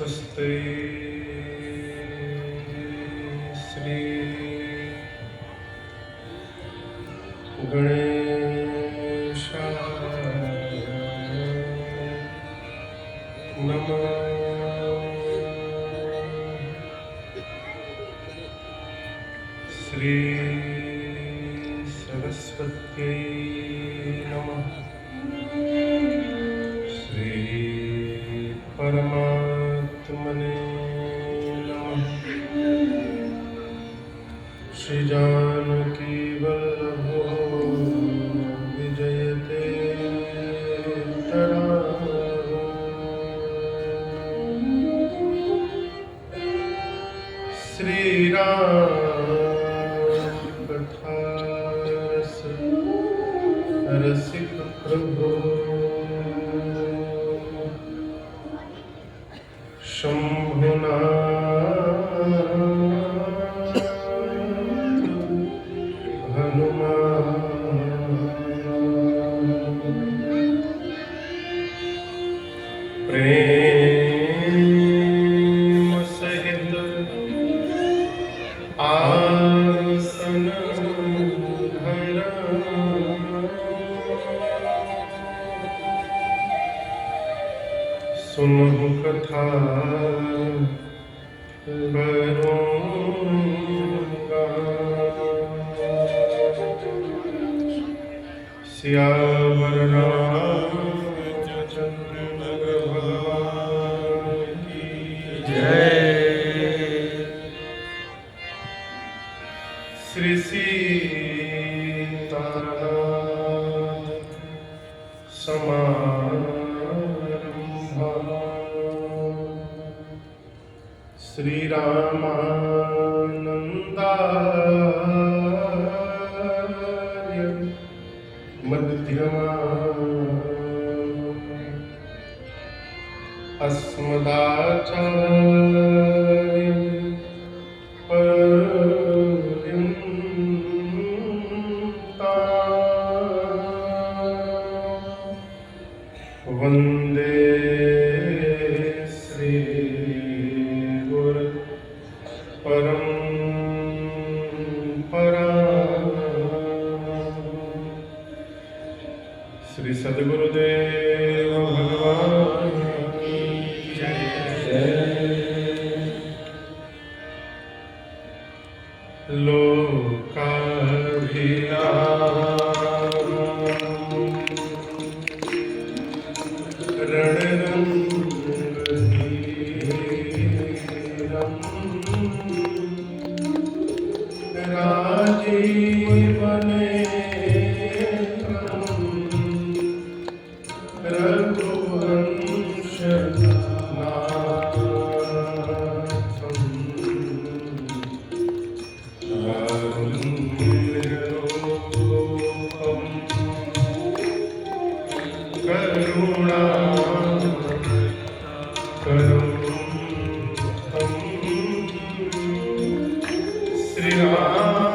स्वस्ति श्री गणेशाय नमः। श्री सरस्वत्यै नमः। श्री परमात्मने नमः। श्री जानकी वल्लभो विजयते श्री राम कथा रसिक प्रभो शंभुनाथ हनुमान प्रेम सहित आसन धरा सुनहु कथा करूँगा। सियावर रामचंद्र भगवान की जय। श्री सीतानाथ समारंभा श्री रामानंदार्य मध्यमा अस्मदाचार्य पर्यन्ता वन्दे श्री गुरु परंपरा। श्री सद्गुरुदेव भगवान की जय। लोकाभिरामं रणरंगधीरं राजीवनेत्रं रघुवंशनाथं कारुण्यरूपं करुणाकरं तं श्रीराम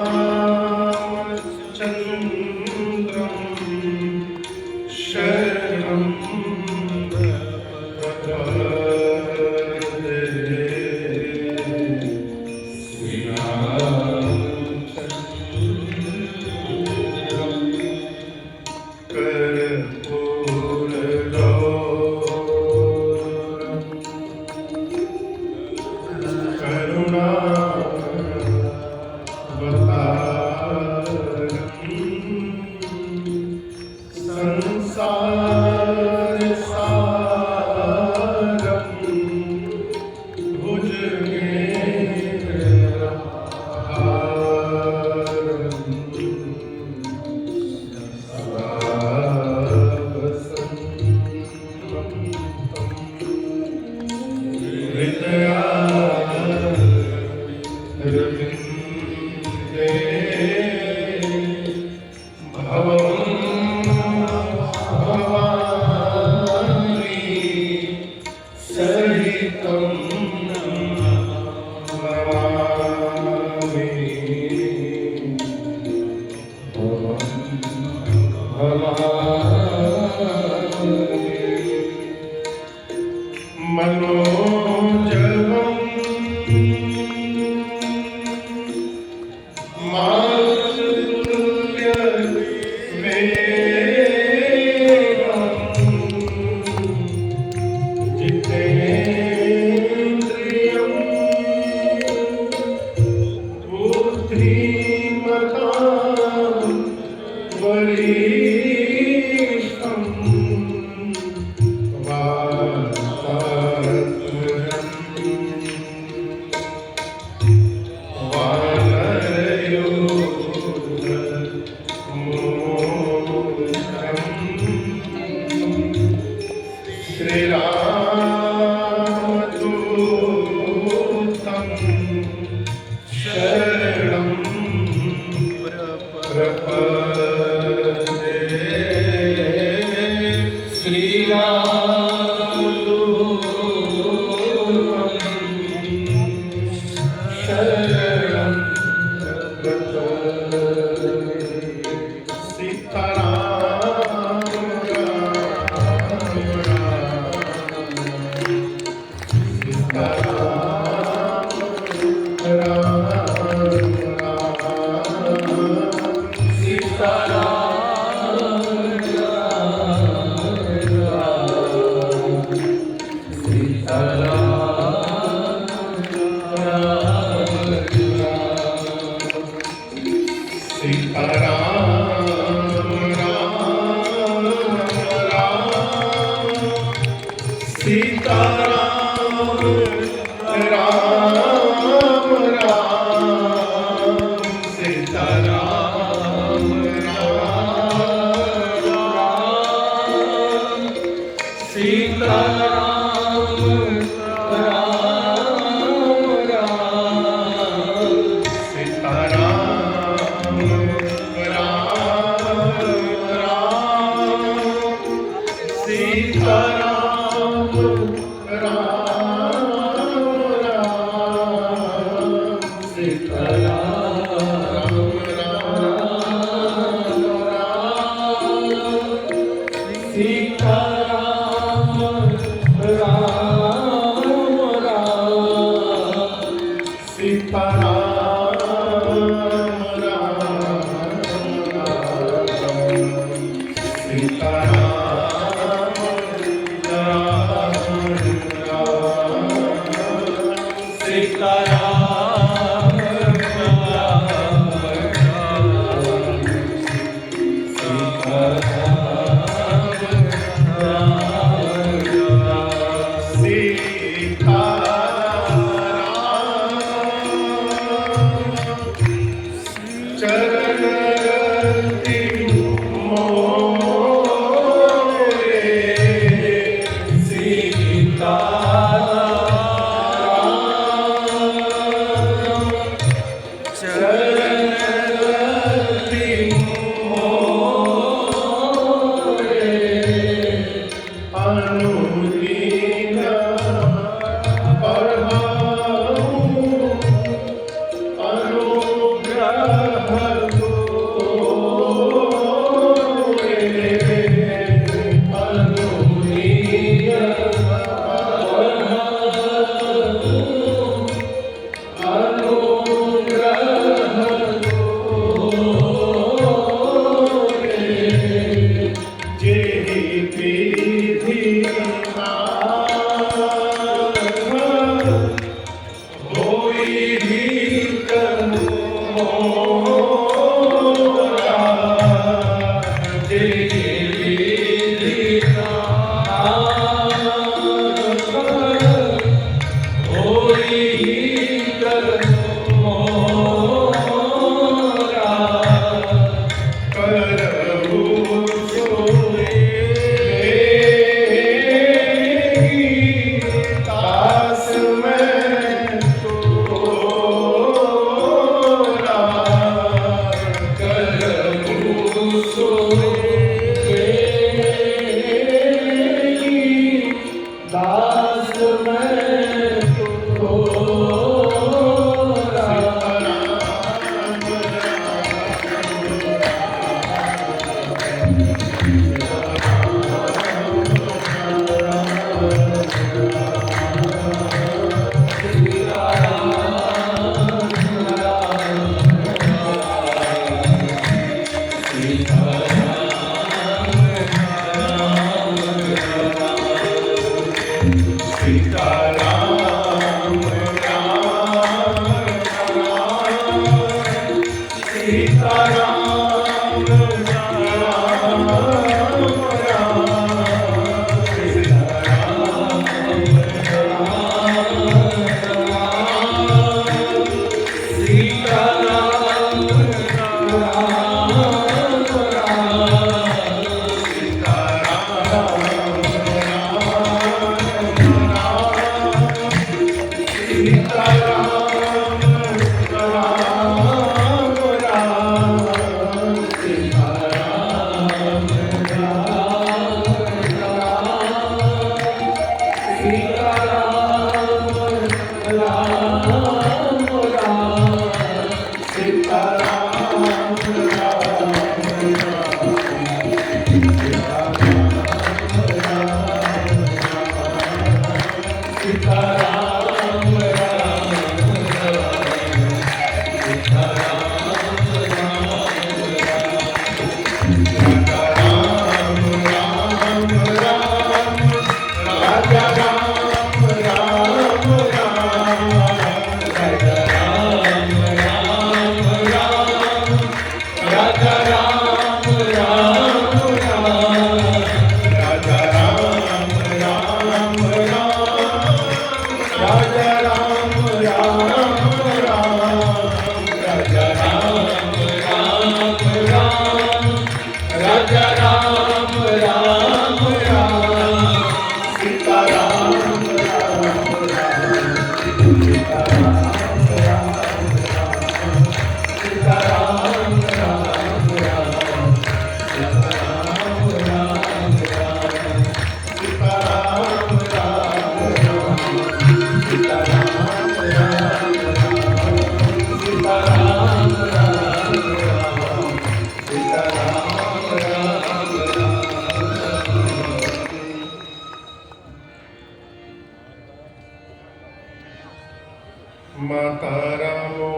माता रामो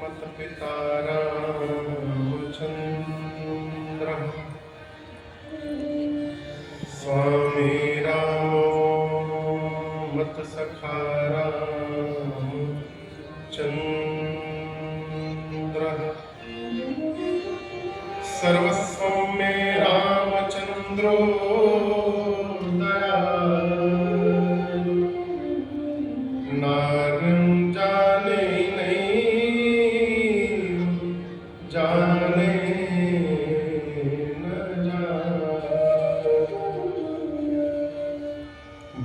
मत पिता रामचंद्र स्वामी रामो मत सखा रामचंद्र सर्वस्वं मे रामचंद्रो दयालु नारं जाने नहीं जाने न जाने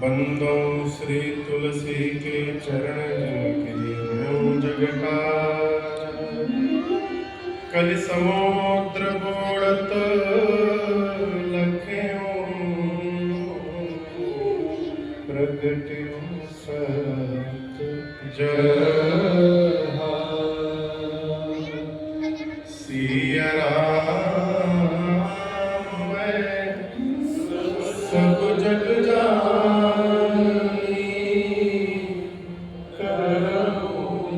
बंदो श्री तुलसी के चरण जिनके ह्यूं जग का कल समुद्र बोड़त लख्यों प्रगट्यों सत जहाँ सिया राम मैं सब जग जानी करूं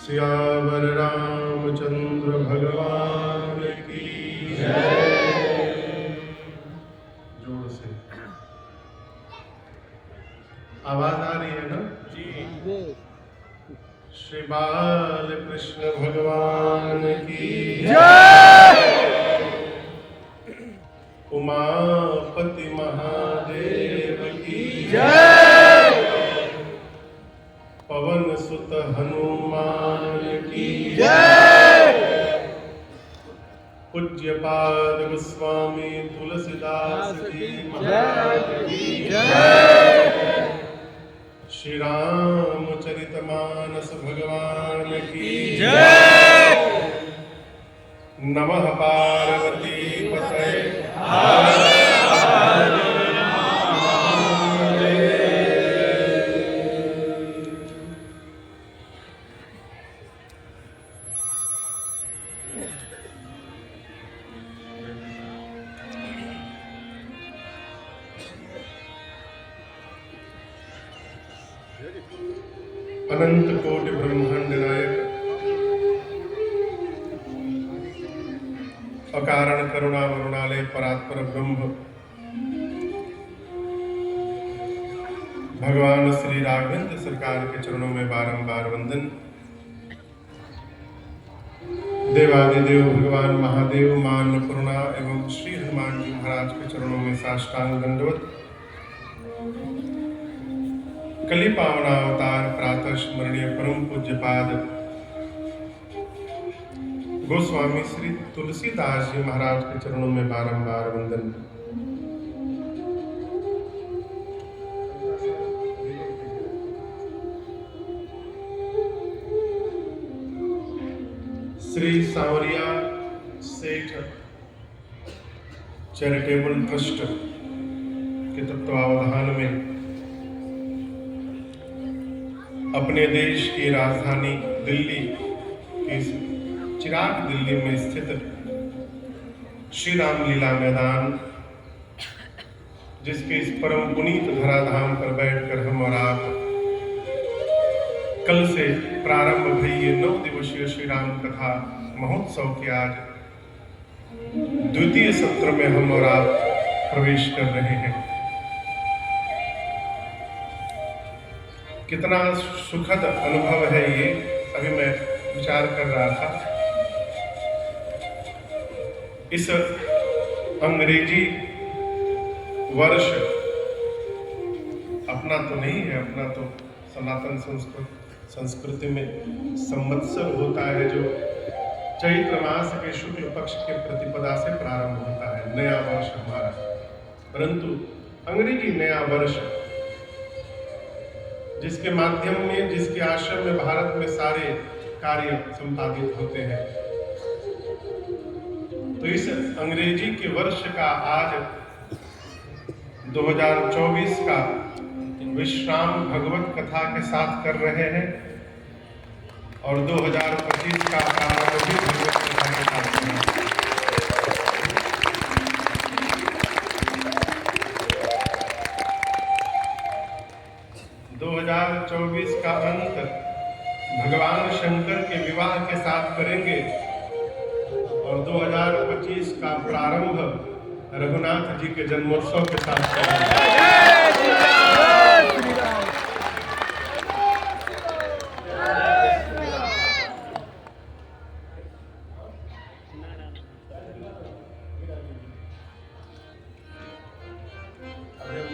सियावर रामचंद्र भगवान की जय। जोर से आवाज आ रही है ना जी। श्री बाल कृष्ण भगवान की जय। उमापति महादेव की जय। पवन सुत हनुमान की जय। पूज्यपाद गोस्वामी तुलसीदास की महाराज की जय। श्री रामचरितमानस भगवान की जय। नमः पार्वती पतये अनंत कोटि ब्रह्मांड नायक, अकारण करुणा वरुणालय परात्पर ब्रह्म भगवान श्री राघवेंद्र सरकार के चरणों में बारंबार वंदन। देवादिदेव भगवान महादेव, मां अन्नपूर्णा एवं श्री हनुमान जी महाराज के चरणों में साष्टांग दंडवत। कली पावना अवतार प्रातः स्मरणीय परम पूज्यपाद गोस्वामी श्री तुलसीदास जी महाराज के चरणों में बारंबार वंदन। श्री सांवरिया सेठ चैरिटेबल ट्रस्ट के तत्वावधान में अपने देश की राजधानी दिल्ली की चिराग दिल्ली में स्थित श्री रामलीला मैदान, जिसके इस परम पुनीत धराधाम पर बैठकर हम और आप कल से प्रारंभ भई ये 9 दिवसीय श्री राम कथा महोत्सव के आज द्वितीय सत्र में हम और आप प्रवेश कर रहे हैं। कितना सुखद अनुभव है ये, अभी मैं विचार कर रहा था। इस अंग्रेजी वर्ष अपना तो नहीं है, अपना तो सनातन संस्कृति में संवत्सर होता है, जो चैत्र मास के शुक्ल पक्ष के प्रतिपदा से प्रारंभ होता है, नया वर्ष हमारा। परंतु अंग्रेजी नया वर्ष, जिसके माध्यम में, जिसके आश्रम में भारत में सारे कार्य संपादित होते हैं, तो इस अंग्रेजी के वर्ष का आज 2024 का विश्राम भगवत कथा के साथ कर रहे हैं और 2025 का प्रारंभ भी भगवत कथा के साथ कर रहे हैं। का अंत भगवान शंकर के विवाह के साथ करेंगे और 2025 का प्रारंभ रघुनाथ जी के जन्मोत्सव के साथ करेंगे।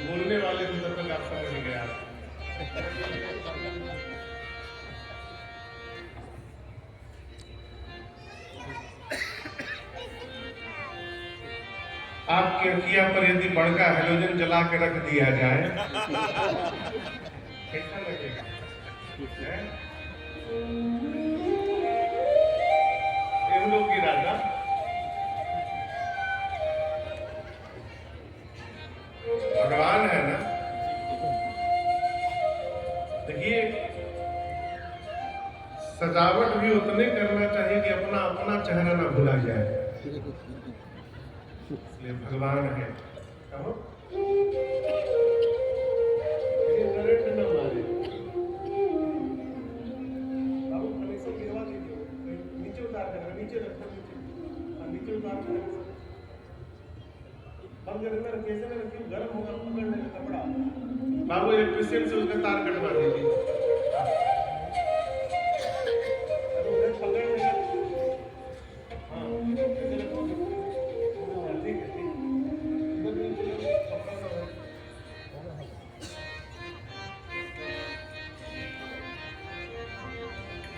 बोलने वाले भी तब तक आप समझ नहीं गया। आपके अखिया पर यदि बड़का हेलोजन जला के रख दिया जाए कैसा लगेगा? हम लोग की राजा भगवान है ना। देखिए, सजावट भी उतने करना चाहिए कि अपना अपना चेहरा ना भुला जाए, इसलिए भगवान है। कहो करंट न मारे बाबू, कनेक्शन गिरवा दीजिए, नीचे उतार देना, नीचे रखना, नीचे उतार देना, बंद करना, कैसे में रखिए, गर्म होगा, पकड़ लेगा कपड़ा। बाबू इलेक्ट्रिशियन से उसका तार कटवा दीजिए, पकड़ लेगा। हाँ, ऐसे रखो, ठीक है,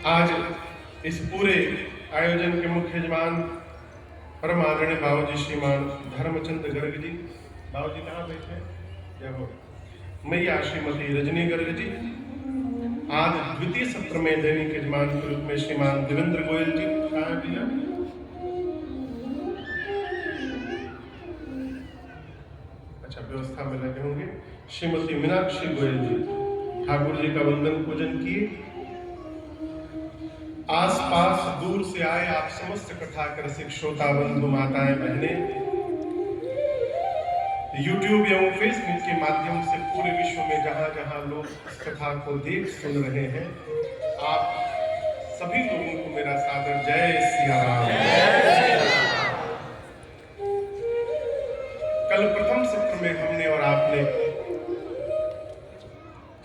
आज इस पूरे आयोजन के मुख्य यजमान परम आदरणीय बाबूजी श्रीमान धर्मचंद गर्ग जी। बाबूजी कहाँ बैठे? जय हो। मैया श्रीमती रजनी गर्ग जी। आज द्वितीय सत्र में दैनिक यजमान के रूप में श्रीमान देवेंद्र गोयल जी। कहाँ है भैया? अच्छा, व्यवस्था में लगे होंगे। श्रीमती मीनाक्षी गोयल जी ठाकुर जी का वंदन पूजन किए। आसपास दूर से आए आप समस्त कथा के रसिक श्रोता बंधु माताएं बहनें, YouTube एवं फेसबुक के माध्यम से पूरे विश्व में जहां जहां लोग इस कथा को देख सुन रहे हैं, आप सभी लोगों को मेरा सादर जय सिया राम। कल प्रथम सत्र में हमने और आपने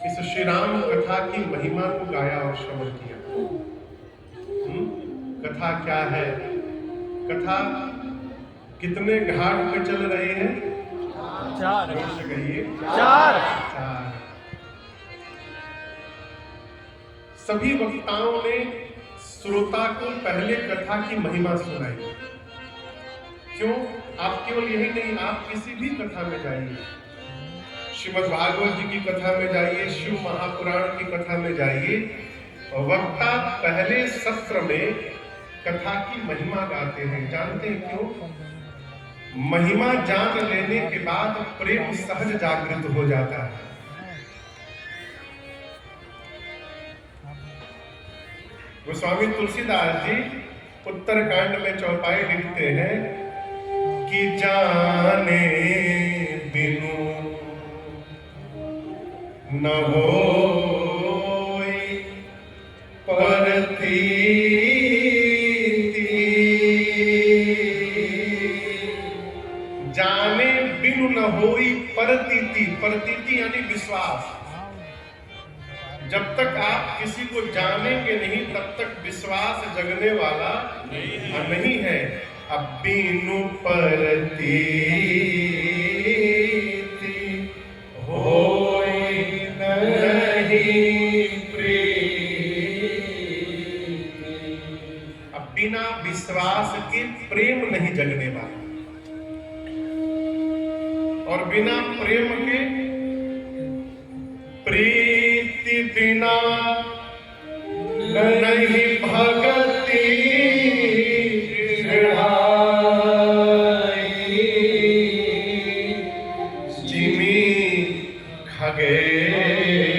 इस श्री राम कथा की महिमा को गाया और श्रवण किया। कथा क्या है? कथा कितने घाट पे चल रहे हैं? 4 कहिए 4। सभी वक्ताओं ने श्रोता को पहले कथा की महिमा सुनाई। क्यों? आप केवल यही नहीं, आप किसी भी कथा में जाइए, श्रीमद् भागवत जी की कथा में जाइए, शिव महापुराण की कथा में जाइए, वक्ता पहले सत्र में कथा की महिमा गाते हैं। जानते हैं क्यों? महिमा जान लेने के बाद प्रेम सहज जागृत हो जाता है। गोस्वामी तुलसीदास जी उत्तरकांड में चौपाई लिखते हैं कि जाने बिनु न होई परती, जाने बिनु न होई परतीति। परतीति यानी विश्वास। जब तक आप किसी को जानेंगे नहीं तब तक विश्वास जगने वाला नहीं है। अब बिनु परतीति होई नहीं प्रेम। अब बिना विश्वास के प्रेम नहीं जगने वाला, और बिना प्रेम के प्रीति बिना नहीं भगति जिमी खगेश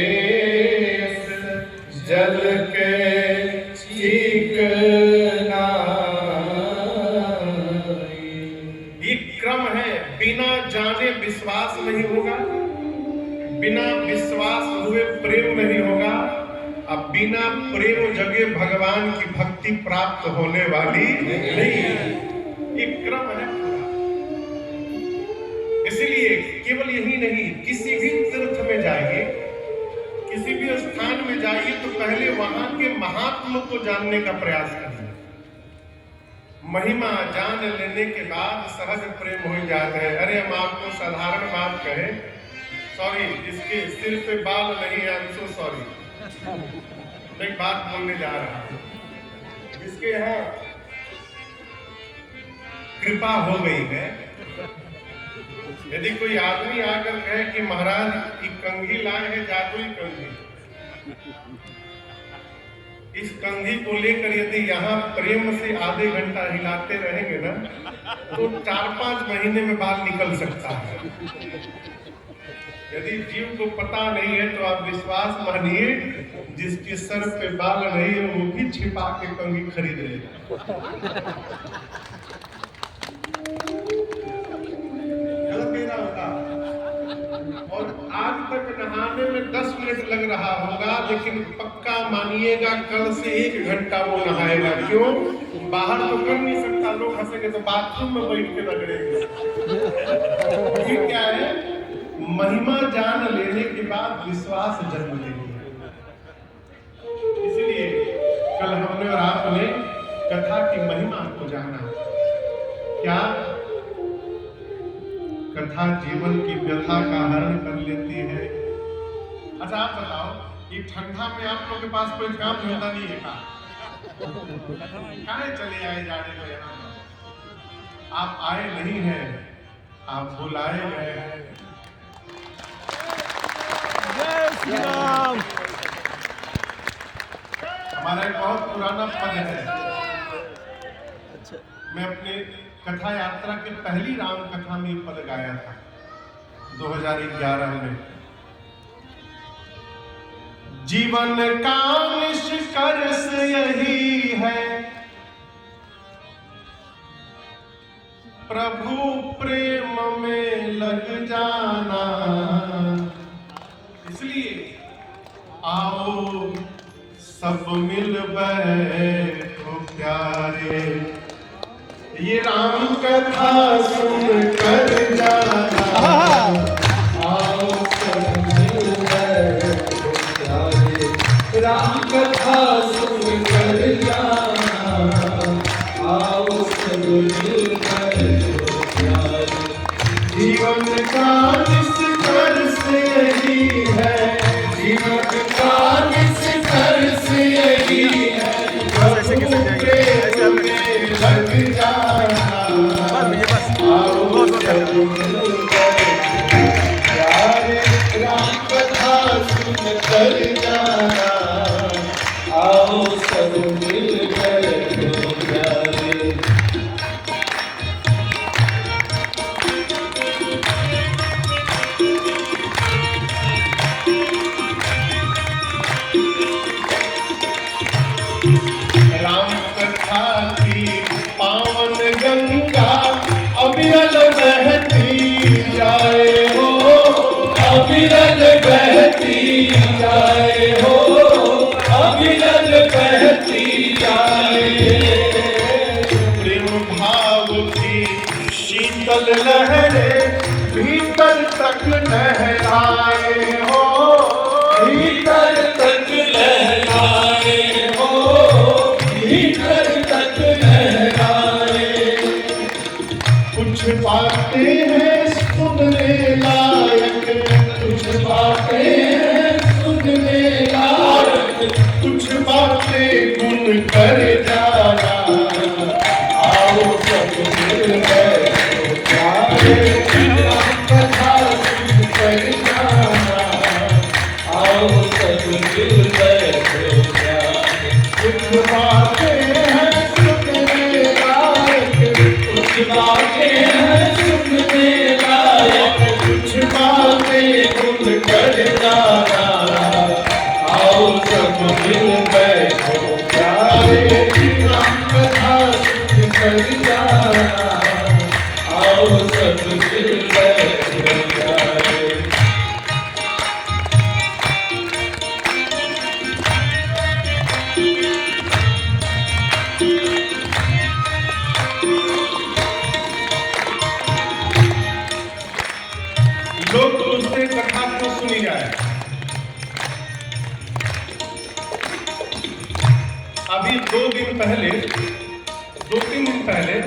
जल के चिकना। ये क्रम है। बिना जाने विश्वास नहीं होगा, बिना विश्वास हुए प्रेम नहीं होगा, अब बिना प्रेम जगे भगवान की भक्ति प्राप्त होने वाली नहीं। एक क्रम है पूरा। इसलिए केवल यही नहीं, किसी भी तीर्थ में जाइए, किसी भी स्थान में जाइए तो पहले वहां के महात्मा को जानने का प्रयास करिए। महिमा जान लेने के बाद सहज प्रेम हो जाता है। अरे हम आपको साधारण बात कहें, सॉरी, इसके सिर पे बाल नहीं है, आई एम सो सॉरी, मैं एक बात बोलने जा रहा हूं। जिसके यहाँ कृपा हो गई है, यदि कोई आदमी आकर कहे कि महाराज की कंघी लाए है, जादुई कंघी, इस कंघी को लेकर यदि यहाँ प्रेम से आधे घंटा हिलाते रहेंगे ना तो 4-5 महीने में बाल निकल सकता है। यदि जीव को पता नहीं है तो आप विश्वास मानिए, जिसके सर पे बाल नहीं है वो भी छिपा के कंघी खरीद लेगा। गलत कह रहा होगा। और आज तक नहाने में 10 मिनट लग रहा होगा, लेकिन पक्का मानिएगा कल से 1 घंटा वो नहाएगा। क्यों? बाहर तो कर नहीं सकता, लोग हंसेंगे तो बाथरूम में बैठ के रगड़ेंगे। ये क्या है? महिमा जान लेने के बाद विश्वास जन्म लेगी। इसलिए कल हमने और आपने कथा की महिमा को जाना। क्या? कथा जीवन की व्यथा का हरण कर लेती है। अच्छा आप बताओ, ये ठंडा में आप लोग के पास कोई काम धंधा नहीं है का? काहे चले आए जाने में? यहाँ आप आए नहीं हैं, आप बुलाए गए हैं। जय श्री राम। हमारा एक बहुत पुराना पद है। मैं अपने कथा यात्रा के पहली राम कथा में पद गाया था 2011 में। जीवन का निष्कर्ष यही है, प्रभु प्रेम में लग जाना। इसलिए आओ सब मिल बैठो प्यारे, ये राम कथा सुन कर जाना। आओ सब मिल बैठो प्यारे, राम कथा सुन कर जाना। आओ सब मिल बैठो प्यारे, जीवन का निष्कर्ष यही है, जीवन का निष्कर्ष यही है, प्रभु प्रेम में लग जाना। आओ सब मिल बैठो प्यारे, राम कथा सुन कर जाना। आओ सब मिल बैठो प्यारे। राम कथा की पावन गंगा अविरल बहती जाए हो, अविरल बहती जाए हो, अविरल बहती जाए। प्रेम भाव की शीतल लहरें भीतर तक लहराए हो, भीतर तक लहराए हो, भीतर तक लहराए। कुछ बातें हैं सुनने लायक, कुछ बातें हैं सुनने लायक, कुछ बातें गुन कर जाना। आओ सब मिल बैठो प्यारे, राम कथा सुन कर जाना। आओ सब मिल बैठो प्यारे, कुछ बातें हैं सुनने लायक, कुछ बातें हैं सुनने लायक, कुछ बातें गुन कर जाना। आओ सब मिल बैठो प्यारे, राम कथा सुन कर जाना। आओ सब मिल बैठो प्यारे। लोग पूछते कथा क्यों सुनी जाए। अभी 2-3 दिन पहले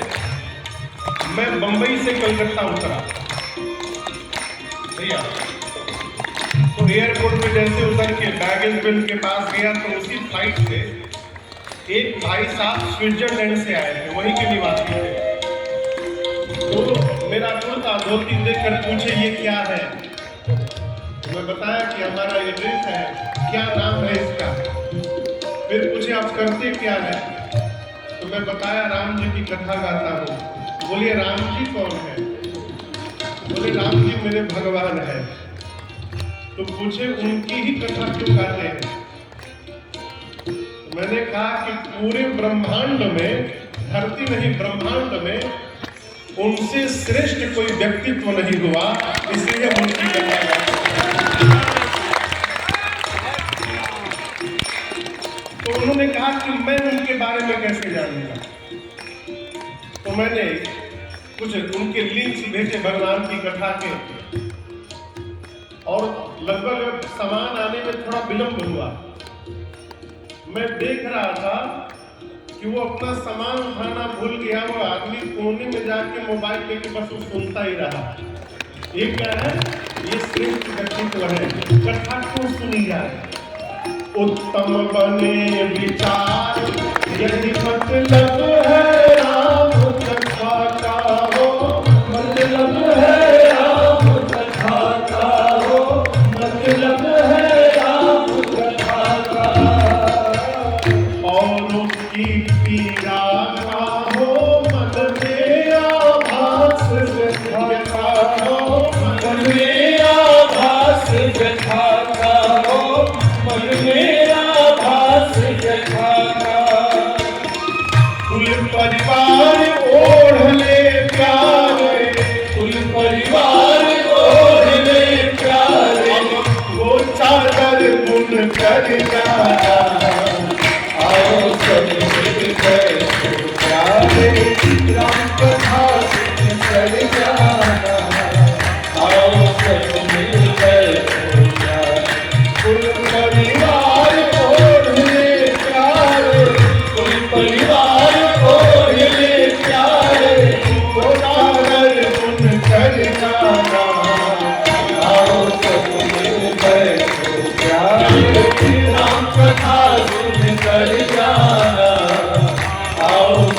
मैं बंबई से कलकत्ता उतरा भैया। तो एयरपोर्ट पे जैसे उतर के बैगेज बिल के पास गया तो उसी फ्लाइट से एक भाई साहब स्विट्जरलैंड से आए थे, वहीं के निवासी थे। तो मेरा दोस्त धोती देखकर पूछे ये क्या है। तो मैं बताया कि हमारा ये ड्रेस है, क्या नाम है इसका। फिर पूछे आप करते क्या है। तो मैं बताया राम जी की कथा गाता हूँ। बोलिए राम जी कौन है। बोले राम जी मेरे भगवान है। तो पूछे उनकी ही कथा क्यों गाते हैं। तो मैंने कहा कि पूरे ब्रह्मांड में, धरती नहीं ब्रह्मांड में उनसे श्रेष्ठ कोई व्यक्तित्व नहीं हुआ, इसलिए उनकी कथा गाते हैं। तो उन्होंने कहा कि मैं उनके बारे में कैसे जानूंगा। तो मैंने कुछ उनके लिंक्स भेजे भगवान की कथा के, और लगभग सामान आने में थोड़ा विलंब हुआ। मैं देख रहा था कि वो अपना सामान उठाना भूल गया। वो आदमी कोने में जाके मोबाइल लेके बस वो सुनता ही रहा। ये क्या है, ये श्रेष्ठ व्यक्तित्व है। कथा क्यों सुनी जाए। उत्तम बने विचार यही मतलब है राम कथा का हो, मतलब है राम कथा का हो, मतलब है राम कथा का। और उसकी पीड़ा का हो मन में आभास व्यथा हो, मन में आभास व्यथा का हो, मन में आभास व्यथा का। कुल परिवार ओढ़ ले प्यार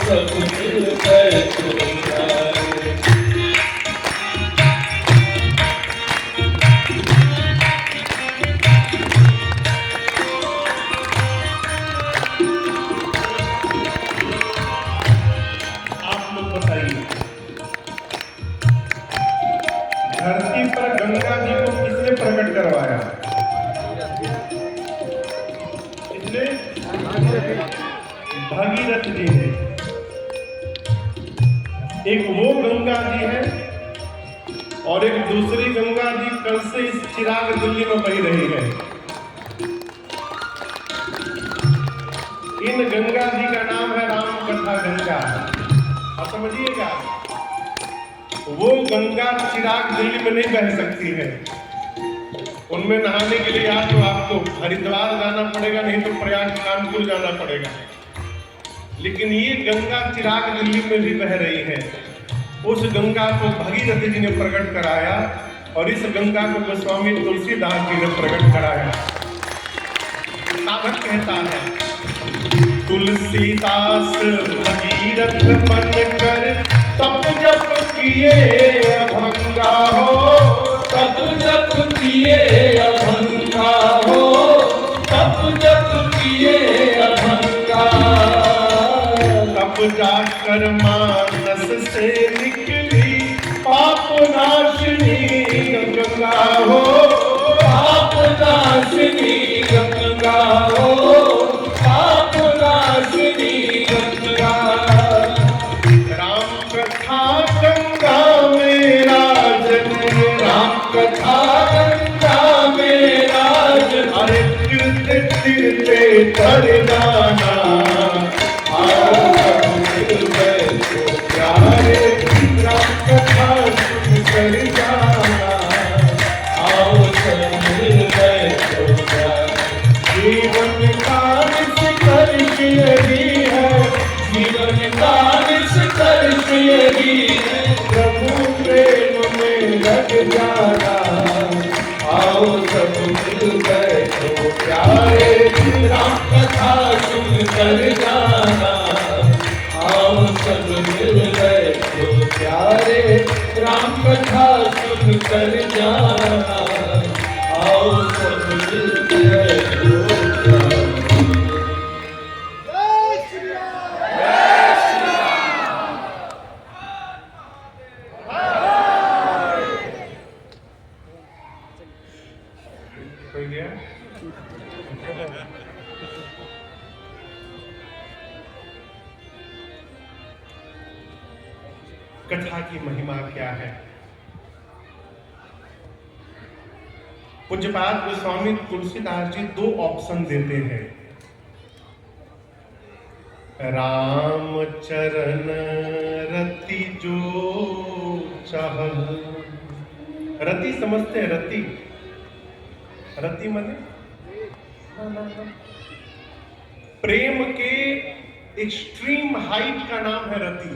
सब मिलकर तो प्यारे। आप लोग बताइए, धरती पर गंगा जी को किसने प्रकट करवाया? किसने? भागीरथ जी ने। एक वो गंगा जी है और एक दूसरी गंगा जी कल से इस चिराग दिल्ली में बह रही है। इन गंगा जी का नाम है राम कथा गंगा। आप समझिएगा, वो गंगा चिराग दिल्ली में नहीं बह सकती है। उनमें नहाने के लिए या तो आपको हरिद्वार जाना पड़ेगा, नहीं तो प्रयाग कानपुर जाना पड़ेगा। लेकिन ये गंगा चिराग दिल्ली में भी बह रही है। उस गंगा को भगीरथ जी ने प्रकट कराया और इस गंगा को गोस्वामी तुलसीदास जी ने प्रकट कराया। साधक कहता है, तुलसीदास भगीरथ बनकर तप जप किए अभंगा हो, तप जप किए अभंगा हो, तप जप किए अभंगा। तब जाकर मानस से निकली पाप नाशनी गंगा हो, पाप नाशनी गंगा हो, पाप नाशनी गंगा। राम कथा गंगा मेरा जन्म, राम कथा गंगा मेरा जन्म। अरे तीर्थ तीर्थे तर जाना, आओ सब मिल गए तो प्यारे। राम कथा सुन कर जाना, आओ सब मिल गए तो प्यारे। जीवन का निष्कर्ष यही है, जीवन का निष्कर्ष यही है, प्रभु प्रेम में लग जाना। आओ सब मिल गए तो प्यारे। राम कथा सुन कर जाना, आओ सब मिल गए तो प्यारे। राम कथा सुन कर जाना, आओ सब मिल गए तो प्यारे। हो गया? कथा की महिमा क्या है? पूज्यपाद गोस्वामी तुलसीदास जी दो ऑप्शन देते हैं। राम चरण रति जो चाहल। रति समझते हैं? रति, रति माने प्रेम के एक्सट्रीम हाइट का नाम है रति।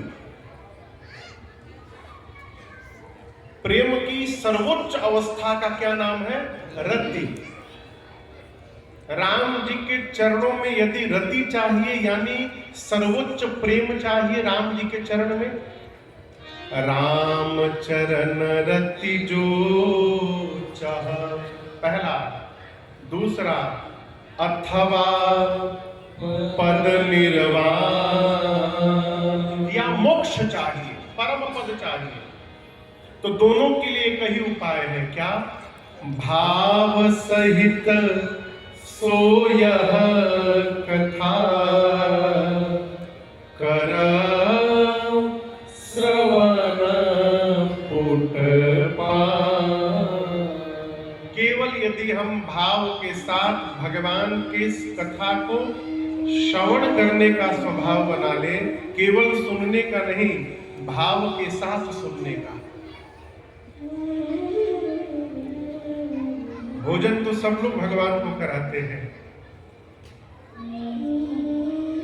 प्रेम की सर्वोच्च अवस्था का क्या नाम है? रति। राम जी के चरणों में यदि रति चाहिए यानी सर्वोच्च प्रेम चाहिए राम जी के चरण में, राम चरण रति जो चाह, पहला। दूसरा, अथवा पद निर्वाण या मोक्ष चाहिए, परम पद चाहिए, तो दोनों के लिए एक ही उपाय है। क्या? भाव सहित सोयह कथा कर श्रवण पुट केवल यदि हम भाव के साथ भगवान के इस कथा को श्रवण करने का स्वभाव बना ले, केवल सुनने का नहीं, भाव के साथ सुनने का। भोजन तो सब लोग भगवान को कराते हैं,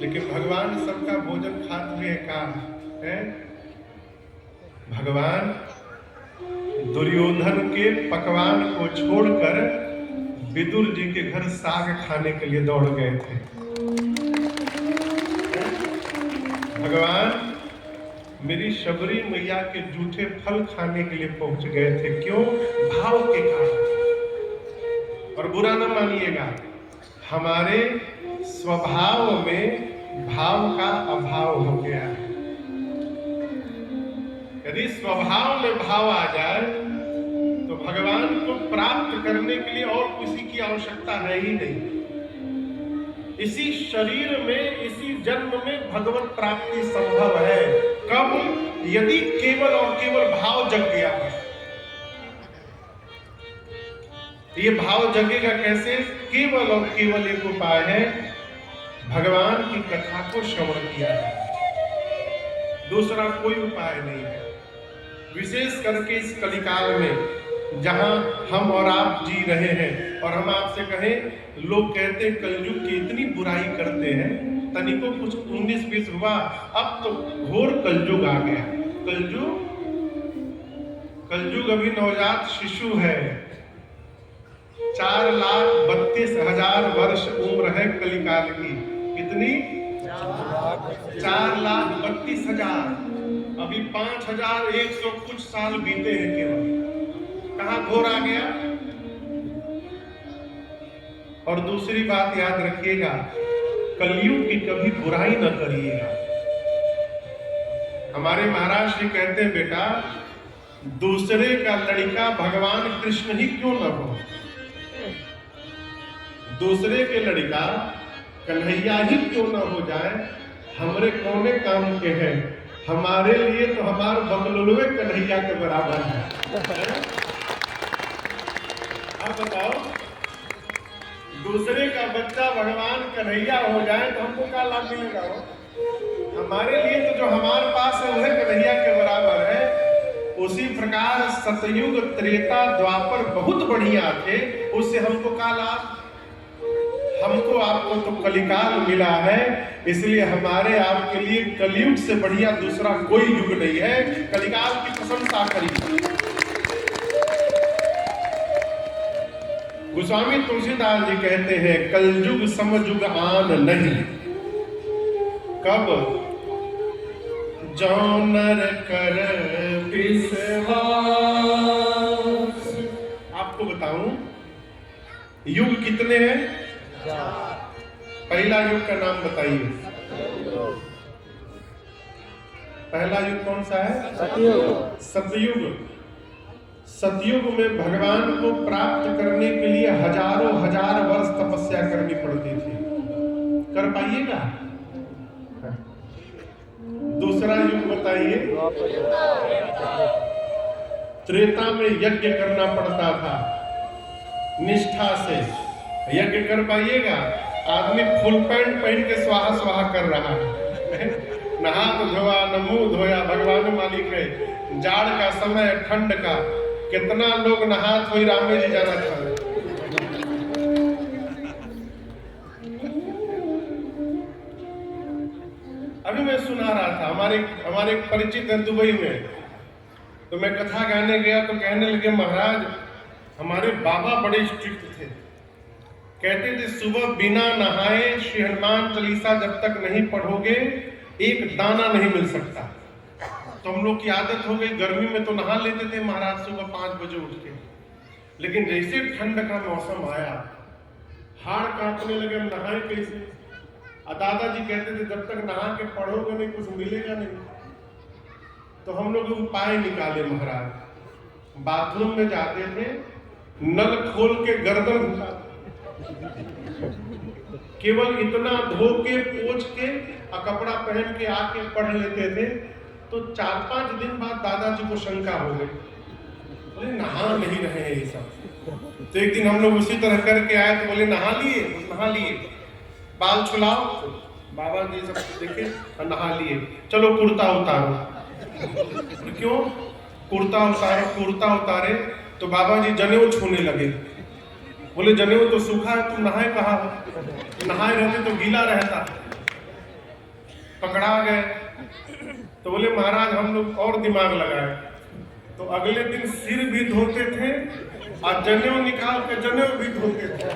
लेकिन भगवान सबका भोजन खाते हुए काम है। भगवान दुर्योधन के पकवान को छोड़कर विदुर जी के घर साग खाने के लिए दौड़ गए थे। भगवान मेरी शबरी मैया के जूठे फल खाने के लिए पहुंच गए थे। क्यों? भाव के कारण। और बुरा न मानिएगा, हमारे स्वभाव में भाव का अभाव हो गया है। यदि स्वभाव में भाव आ जाए तो भगवान को प्राप्त करने के लिए और किसी की आवश्यकता है ही नहीं। इसी शरीर में, इसी जन्म में भगवत प्राप्ति संभव है। कब? यदि केवल और केवल भाव जग गया है। ये भाव जगेगा कैसे? केवल और केवल एक उपाय है, भगवान की कथा को श्रवण किया है। दूसरा कोई उपाय नहीं है। विशेष करके इस कलिकाल में जहां हम और आप जी रहे हैं, और हम आपसे कहें, लोग कहते हैं कलयुग की इतनी बुराई करते हैं, तनिको कुछ 19-20 हुआ, अब तो घोर कलयुग आ गया। कलयुग अभी नवजात शिशु है। 4,32,000 वर्ष उम्र है कलिकाल की। कितनी? 4,32,000। अभी 5,100 कुछ साल बीते हैं केवल। कहां घोर आ गया? और दूसरी बात याद रखिएगा, कलयुग की कभी बुराई न करिएगा। हमारे महाराज श्री कहते हैं, बेटा दूसरे का लड़का भगवान कृष्ण ही क्यों न हो, दूसरे के लड़का कन्हैया ही क्यों न हो जाए, हमरे कौने काम के हैं। हमारे लिए तो हमारे बकलोलवे कन्हैया के बराबर है। आप बताओ, दूसरे का बच्चा भगवान कन्हैया हो जाए तो हमको क्या लाभ मिलेगा? हमारे लिए तो जो हमारे पास है वह कन्हैया के बराबर है। उसी प्रकार सतयुग, त्रेता, द्वापर बहुत बढ़िया थे, उससे हमको क्या लाभ? हमको आपको तो कलिकाल मिला है, इसलिए हमारे आपके लिए कलयुग से बढ़िया दूसरा कोई युग नहीं है। कलिकाल की प्रशंसा करिए। गोस्वामी तुलसीदास जी कहते हैं, कलयुग समयुग आन नहीं, कब? जो नर कर विश्वास। आपको बताऊं, युग कितने हैं? पहला युग का नाम बताइए। पहला युग कौन सा है? सतयुग। सतयुग। सतयुग में भगवान को प्राप्त करने के लिए हजारों हजार वर्ष तपस्या करनी पड़ती थी। कर पाइएगा? दूसरा युग बताइए। त्रेता में यज्ञ करना पड़ता था, निष्ठा से। यज्ञ कर पाइएगा? आदमी फुल पैंट पहन के स्वाहा स्वाहा कर रहा है। नहा तो धोया, न मुंह धोया, भगवान मालिक है। जाड़ का समय, ठंड का, कितना लोग नहा धोई रामे जी जाना था। अभी मैं सुना रहा था, हमारे परिचित हैं दुबई में, तो मैं कथा गाने गया तो कहने लगे, महाराज हमारे बाबा बड़े स्ट्रिक्ट थे। कहते थे सुबह बिना नहाए श्री हनुमान चालीसा जब तक नहीं पढ़ोगे एक दाना नहीं मिल सकता। तो हम लोग की आदत हो गई, गर्मी में तो नहा लेते थे महाराज सुबह 5 बजे उठ के, लेकिन जैसे ठंड का मौसम आया हाड़ कांपने लगे, हम नहाए कैसे? दादाजी कहते थे जब तक नहा के पढ़ोगे नहीं कुछ मिलेगा नहीं। तो हम लोग उपाय निकाले महाराज। बाथरूम में जाते थे, नल खोल के गर्दन घुसाते, केवल इतना धो के पोंछ के और कपड़ा पहन के आके पढ़ लेते थे। तो 4-5 दिन बाद दादाजी को शंका हो गई, बोले नहा नहीं रहे हैं ये सब। तो एक दिन हम लोग उसी तरह करके आए तो बोले नहा लिए? नहा लिए। बाल छुलाओ, बाबा जी सब देखे, नहा लिए। चलो कुर्ता उतारो। क्यों कुर्ता उतारो? कुर्ता उतारे तो बाबा जी जनेऊ छूने लगे। बोले जनेऊ तो सूखा है, तुम नहाए कहा? नहाए रहते तो गीला रहता। पकड़ा गए तो बोले महाराज हम लोग और दिमाग लगाए। तो अगले दिन सिर भी धोते थे और जनेऊ निकाल के जनेऊ भी धोते थे,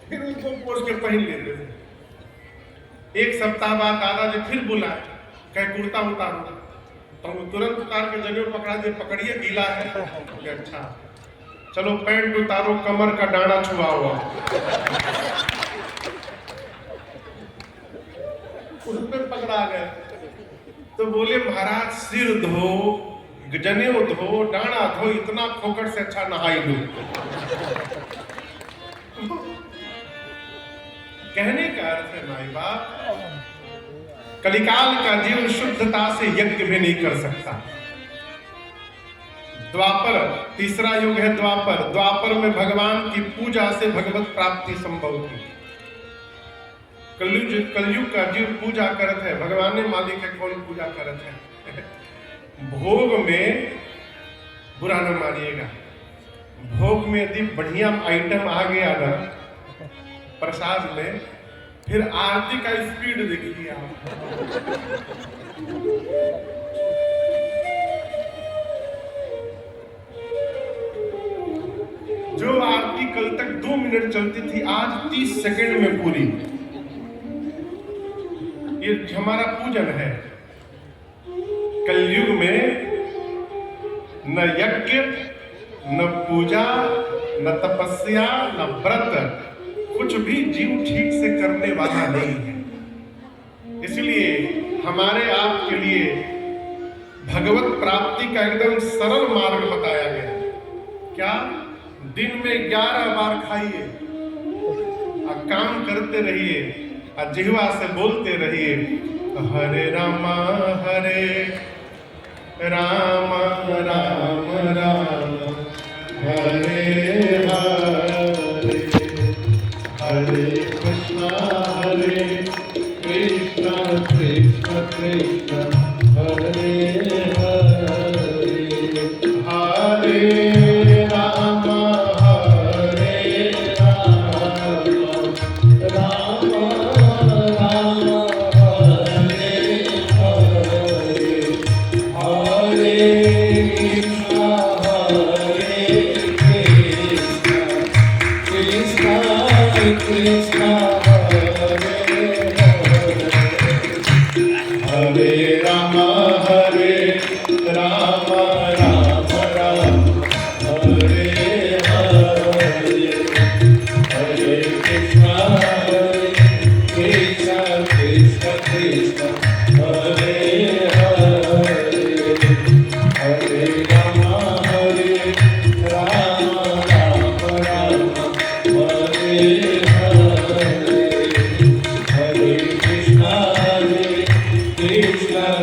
फिर उसको पोंछ के पहन लेते थे। एक सप्ताह बाद दादाजी फिर बुलाए, कहे कुर्ता उतारो, तो वो तुरंत उतार के जगह पकड़ा दे, पकड़िए गीला है। कहे अच्छा, चलो पैंट उतारो, कमर का डांडा छुआ हुआ। उसमें पकड़ा गए तो बोले महाराज सिर धो, जनेऊ धो, डांडा धो, इतना खोकर से अच्छा नहाई लो। कहने का अर्थ है माई बाप, कलिकाल का जीव शुद्धता से यज्ञ भी नहीं कर सकता। द्वापर, तीसरा युग है द्वापर। द्वापर में भगवान की पूजा से भगवत प्राप्ति संभव थी। कलयुग का जीव पूजा करत है, भगवान ने मालिक है, कौन पूजा करत है। भोग में बुरा न मानिएगा, भोग में यदि बढ़िया आइटम आ गया ना प्रसाद में, फिर आरती का स्पीड देखिए आप। जो आरती कल तक 2 मिनट चलती थी, आज 30 सेकंड में पूरी। ये हमारा पूजन है। कलयुग में न यज्ञ, न पूजा, न तपस्या, न व्रत, कुछ भी जीव ठीक से करने वाला नहीं है। इसलिए हमारे आपके लिए भगवत प्राप्ति का एकदम सरल मार्ग बताया गया। क्या? दिन में 11 बार खाइए और काम करते रहिए और जिह्वा से बोलते रहिए, हरे रामा हरे रामा राम राम हरे हरे, हरे कृष्णा कृष्णा कृष्ण हरे हरे, हरे राम हरे राम राम राम हरे हरे, हरे कृष्णा कृष्णा हरे राम हरे राम राम राम हरे हरे, हरे कृष्णा कृष्णा कृष्ण हरे हरे, हरे राम हरे राम राम राम हरे हरे, हरे कृष्णा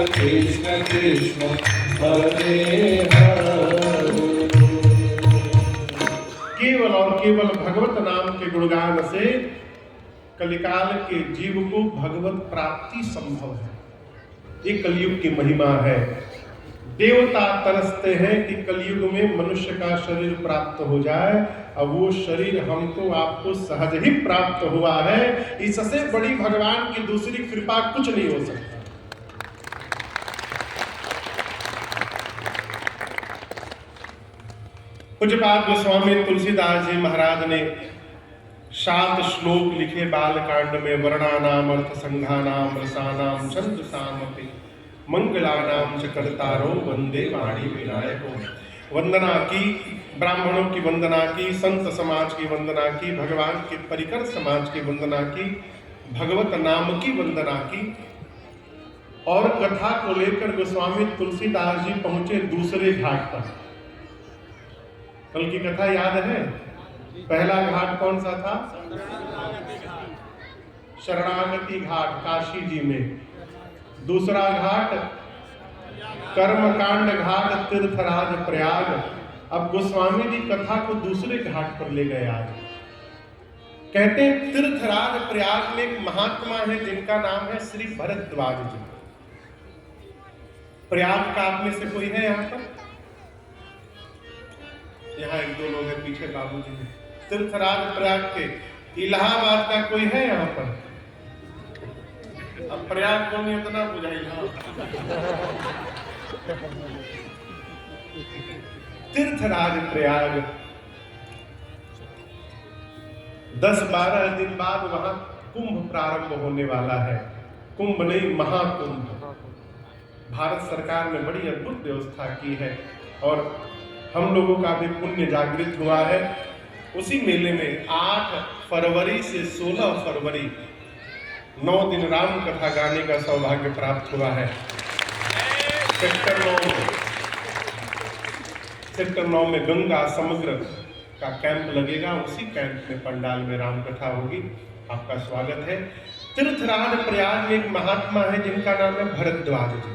कृष्ण कृष्ण हरे हरे। केवल और केवल भगवत नाम के गुणगान से कलिकाल के जीव को भगवत प्राप्ति संभव है। ये कलयुग की महिमा है। देवता तरसते हैं कि कलयुग में मनुष्य का शरीर प्राप्त हो जाए, और वो शरीर हमको आपको सहज ही प्राप्त हुआ है। इससे बड़ी भगवान की दूसरी कृपा कुछ नहीं हो सकता। पूज्यपाद गोस्वामी तुलसीदास जी महाराज ने 7 श्लोक लिखे बालकांड में। वर्णानाम अर्थ संघानाम रसानाम छंदसामपि मंगलानाम च कर्तारो वंदे वाणी विनायको। वंदना की, ब्राह्मणों की वंदना की, संत समाज की वंदना की, भगवान के परिकर समाज की वंदना की, भगवत नाम की वंदना की। और कथा को लेकर गोस्वामी तुलसीदास जी पहुंचे दूसरे घाट पर। कल की कथा याद है? पहला घाट कौन सा था? शरणागति घाट काशी जी में। दूसरा घाट कर्मकांड घाट तीर्थराज प्रयाग। अब गोस्वामी जी कथा को दूसरे घाट पर ले गए। आज कहते हैं तीर्थराज प्रयाग में एक महात्मा है जिनका नाम है श्री भरद्वाज जी। प्रयाग का आप में से कोई है यहाँ पर? यहाँ 1-2 लोग हैं, पीछे बाबूजी हैं। तीर्थराज प्रयाग के। इलाहाबाद का कोई है यहाँ पर? अब प्रयाग को नहीं इतना बुझाइए। तीर्थराज प्रयाग 10-12 दिन बाद वहां कुंभ प्रारंभ होने वाला है। कुंभ नहीं महाकुंभ। भारत सरकार ने बड़ी अद्भुत व्यवस्था की है और हम लोगों का भी पुण्य जागृत हुआ है। उसी मेले में 8 फरवरी से 16 फरवरी 9 दिन राम कथा गाने का सौभाग्य प्राप्त हुआ है। सेक्टर 9 में गंगा समुद्र का कैंप लगेगा। उसी कैंप में पंडाल में राम कथा होगी। आपका स्वागत है। तीर्थराज प्रयाग में एक महात्मा है जिनका नाम है भरद्वाज जी।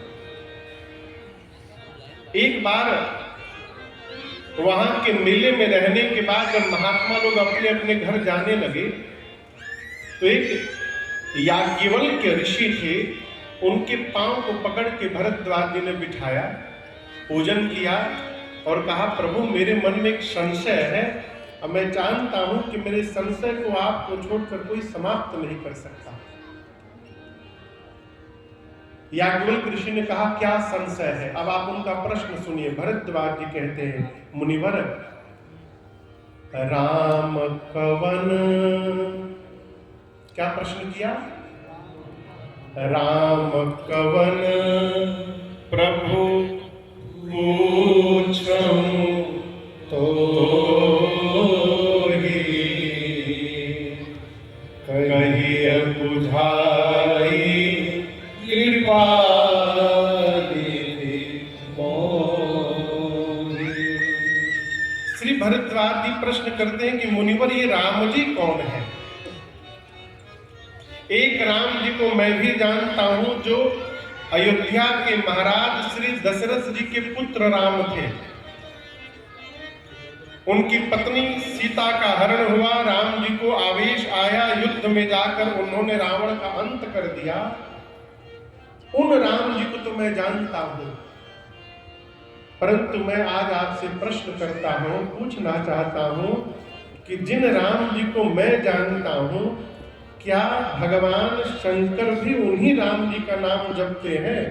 एक बार वहां के मेले में रहने के बाद जब महात्मा लोग अपने अपने घर जाने लगे तो एक याज्ञवल्क्य ऋषि थे, उनके पांव को पकड़ के भरद्वाज जी ने बिठाया, पूजन किया और कहा, प्रभु मेरे मन में एक संशय है और मैं जानता हूं कि मेरे संशय को आपको छोड़कर कोई समाप्त नहीं कर सकता। याज्ञवल्क्य ऋषि ने कहा, क्या संशय है? अब आप उनका प्रश्न सुनिए। भरद्वाज जी कहते हैं, मुनिवर राम कवन, क्या प्रश्न किया? राम कवन प्रभु पूछूं तो कहिए बुझाई कृपा श्री भरद्वाज जी प्रश्न करते हैं कि मुनिवर ये राम जी कौन है? एक राम जी को मैं भी जानता हूं जो अयोध्या के महाराज श्री दशरथ जी के पुत्र राम थे। उनकी पत्नी सीता का हरण हुआ, राम जी को आवेश आया, युद्ध में जाकर उन्होंने रावण का अंत कर दिया। उन राम जी को तो मैं जानता हूं, परंतु मैं आज आपसे प्रश्न करता हूं, पूछना चाहता हूं कि जिन राम जी को मैं जानता हूं, क्या भगवान शंकर भी उन्हीं राम जी का नाम जपते हैं?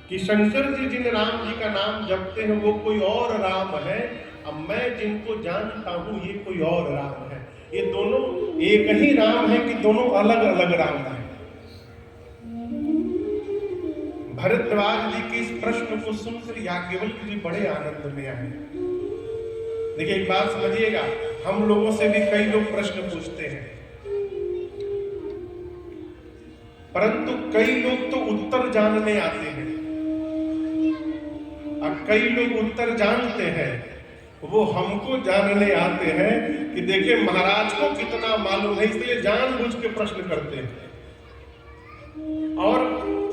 कि शंकर जी जिन राम जी का नाम जपते हैं वो कोई और राम है, अब मैं जिनको जानता हूं ये कोई और राम है? ये दोनों एक ही राम है कि दोनों अलग अलग राम है? भरद्वाज जी के इस प्रश्न को सुनकर याज्ञवल्क्य जी बड़े आनंद में आए। देखिए एक बात समझिएगा, हम लोगों से भी कई लोग प्रश्न पूछते हैं, परंतु कई लोग तो उत्तर जानने आते हैं और कई लोग उत्तर जानते हैं, वो हमको जानने आते हैं कि देखिए महाराज को कितना मालूम है, इसलिए जानबूझ के प्रश्न करते हैं। और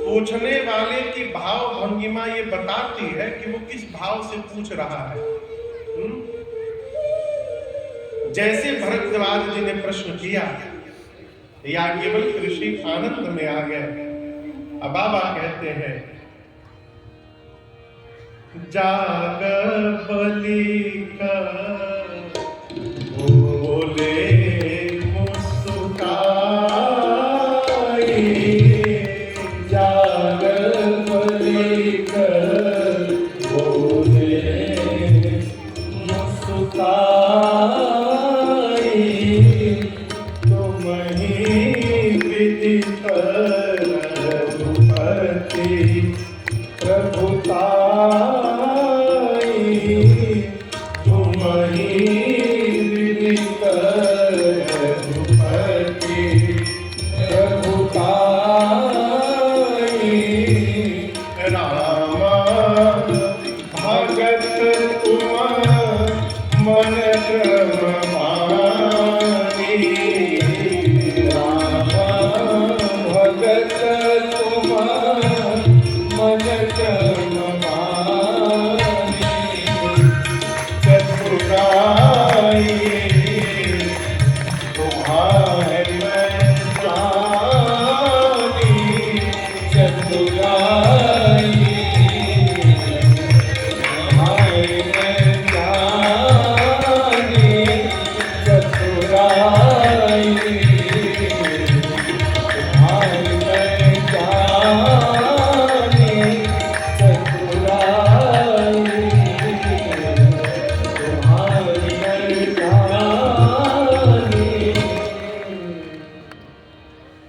पूछने वाले की भाव भंगिमा ये बताती है कि वो किस भाव से पूछ रहा है। जैसे भरद्वाज जी ने प्रश्न किया, याज्ञवल्क्य ऋषि आनंद में आ गए। अब बाबा कहते हैं, जाग बलि का बोले मुस्काई, जाग बलि का बोले मुस्काई, तुम ही विधि रघुपति प्रभुताई, तुम ही विधि रघुपति प्रभुताई, रामा भगत तुम मन क्रम मानी, रामा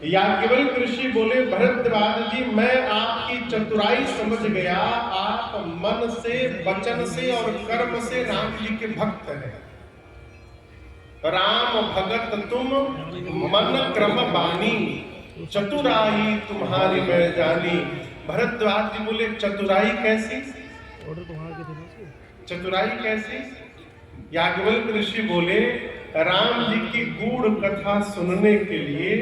याज्ञवल्क्य ऋषि बोले, भरद्वाज जी मैं आपकी चतुराई समझ गया, आप मन से, वचन से और कर्म से राम जी के भक्त हैं। राम भगत तुम मन क्रम बानी, चतुराई तुम्हारी मैं जानी। भरद्वाज जी बोले, चतुराई कैसी? चतुराई कैसी? याज्ञवल्क्य ऋषि बोले, राम जी की गूढ़ कथा सुनने के लिए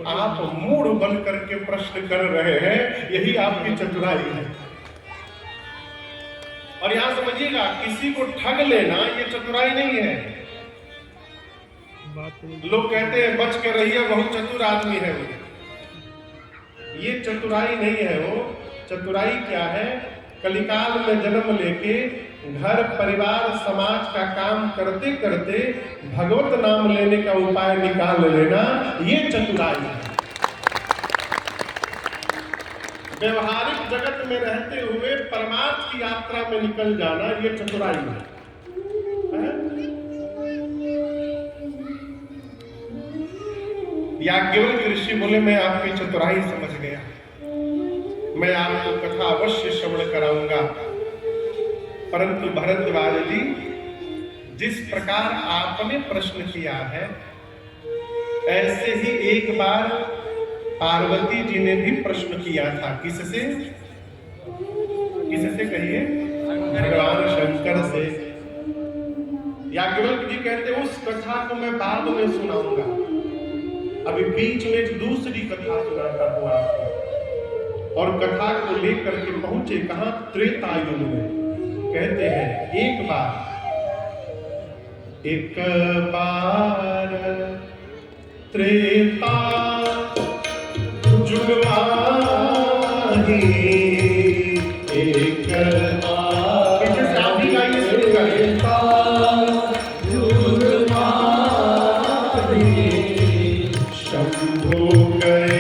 आप मूढ़ बन करके प्रश्न कर रहे हैं, यही आपकी चतुराई है। और यहां समझिएगा, किसी को ठग लेना ये चतुराई नहीं है। लोग कहते हैं बच के रहिए, बहुत चतुर आदमी है वो। ये चतुराई नहीं है। वो चतुराई क्या है? कलिकाल में जन्म लेके घर परिवार समाज का काम करते करते भगवत नाम लेने का उपाय निकाल लेना, ये चतुराई है। व्यवहारिक जगत में रहते हुए परमार्थ की यात्रा में निकल जाना, ये चतुराई है। याज्ञवल्क्य ऋषि बोले, मैं आपकी चतुराई समझ गया, मैं आपको कथा अवश्य श्रवण कराऊंगा। परंतु भरद्वाज जी, जिस प्रकार आपने प्रश्न किया है, ऐसे ही एक बार पार्वती जी ने भी प्रश्न किया था। किससे? किससे कहिए? भगवान शंकर से। याज्ञवल्क्य जी कहते, उस कथा को मैं बाद में सुनाऊंगा, अभी बीच में एक दूसरी कथा सुनाता हूं आपको। और कथा को लेकर के पहुंचे कहां? त्रेता युग में। कहते हैं, एक बार त्रेता जुग माही, एक बार पीछे से आप भी गाइए, शुरू करें। जुग माही, शंभु गए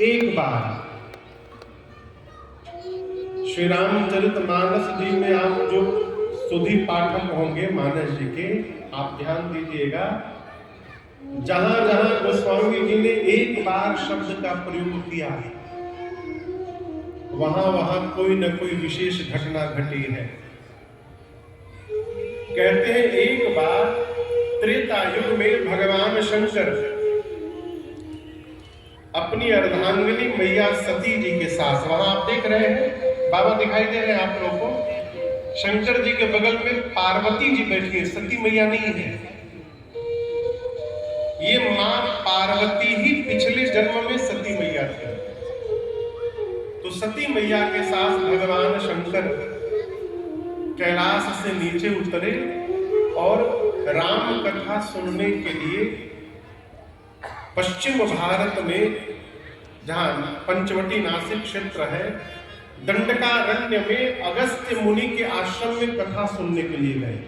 एक बार श्री रामचरितमानस जी में आप जो सुधी पाठक होंगे मानस जी के, आप ध्यान दीजिएगा, जहां जहां गोस्वामी जी ने एक बार शब्द का प्रयोग किया है, वहां वहां कोई न कोई विशेष घटना घटी है। कहते हैं एक बार त्रेता युग में भगवान शंकर अपनी अर्धांगिनी मैया सती जी के साथ, वहां आप देख रहे हैं बाबा दिखाई दे रहे हैं आप लोगों को, शंकर जी के बगल में पार्वती जी बैठी है, सती मैया नहीं है। ये मां पार्वती ही पिछले जन्म में सती मैया थी। तो सती मैया के साथ भगवान शंकर कैलाश से नीचे उतरे और राम कथा सुनने के लिए पश्चिम भारत में, जहां पंचवटी नासिक क्षेत्र है, दंडकारण्य में अगस्त्य मुनि के आश्रम में कथा सुनने के लिए गए।